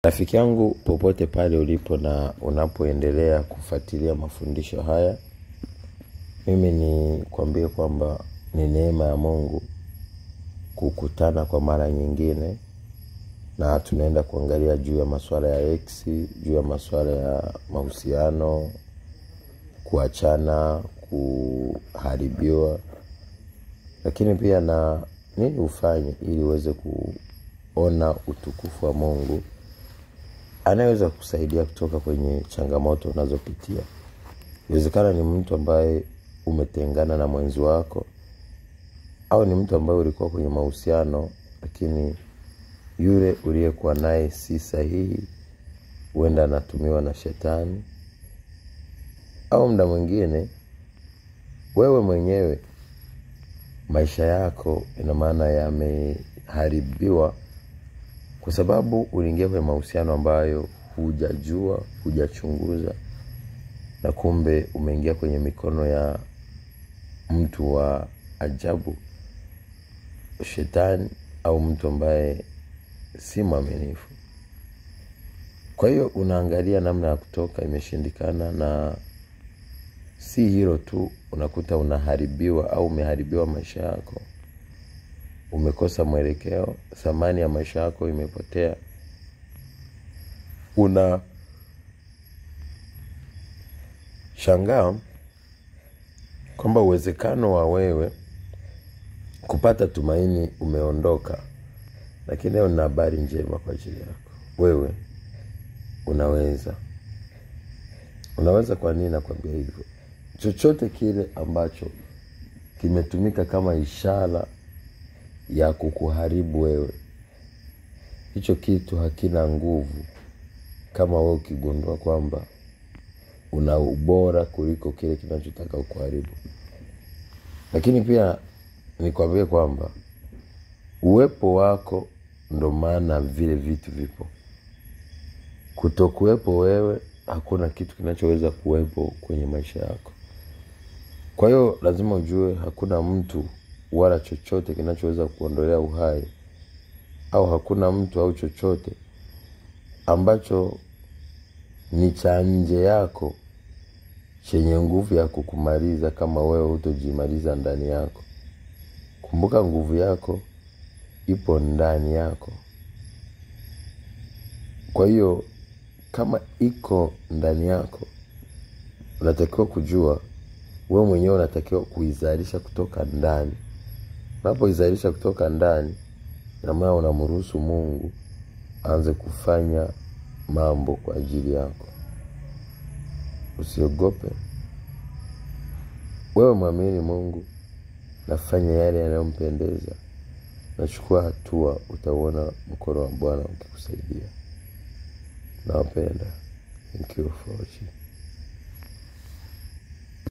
Rafiki yangu, popote pale ulipo na unapoendelea kufuatilia mafundisho haya, mimi ni kuambie kwamba ni neema ya Mungu kukutana kwa mara nyingine, na tunaenda kuangalia juu ya masuala ya ex, juu ya masuala ya mahusiano, kuachana, kuharibiwa, lakini pia na nini ufanye ili uweze kuona utukufu wa Mungu anaweza kusaidia kutoka kwenye changamoto unazopitia. Inawezekana ni mtu ambaye umetengana na mwenzi wako, au ni mtu ambaye ulikuwa kwenye mahusiano lakini yule uliyekuwa naye si sahihi, huenda anatumiwa na shetani, au muda mwingine wewe mwenyewe maisha yako ina maana yameharibiwa kwa sababu uliingia kwenye mahusiano ambayo hujajua, hujachunguza, na kumbe umeingia kwenye mikono ya mtu wa ajabu, shetani, au mtu ambaye si mwaminifu. Kwa hiyo unaangalia namna ya kutoka, imeshindikana, na si hilo tu, unakuta unaharibiwa au umeharibiwa maisha yako. Umekosa mwelekeo, thamani ya maisha yako imepotea. Shangaa kwamba uwezekano wa wewe kupata tumaini umeondoka. Lakini leo nina habari njema kwa ajili yako. Wewe unaweza. Kwa nini nakwambia hivyo? Chochote kile ambacho kimetumika kama ishara ya kukuharibu wewe, hicho kitu hakina nguvu kama wewe ukigundua kwamba una ubora kuliko kile kinachotaka kukuharibu. Lakini pia nikwambie kwamba uwepo wako ndo maana vile vitu vipo. Kutokuwepo wewe, hakuna kitu kinachoweza kuwepo kwenye maisha yako. Kwa hiyo lazima ujue hakuna mtu wala chochote kinachoweza kuondolea uhai, au hakuna mtu au chochote ambacho ni cha nje yako chenye nguvu ya kukumaliza kama wewe hutojimaliza ndani yako. Kumbuka nguvu yako ipo ndani yako. Kwa hiyo kama iko ndani yako, unatakiwa kujua wewe mwenyewe unatakiwa kuizalisha kutoka ndani. Unapoizalisha kutoka ndani, ina maana unamruhusu Mungu aanze kufanya mambo kwa ajili yako. Usiogope. Wewe muamini Mungu, nafanya yale yanayompendeza. Nachukua hatua, utaona mkono wa Bwana ukikusaidia. Nawapenda. Thank you for watching.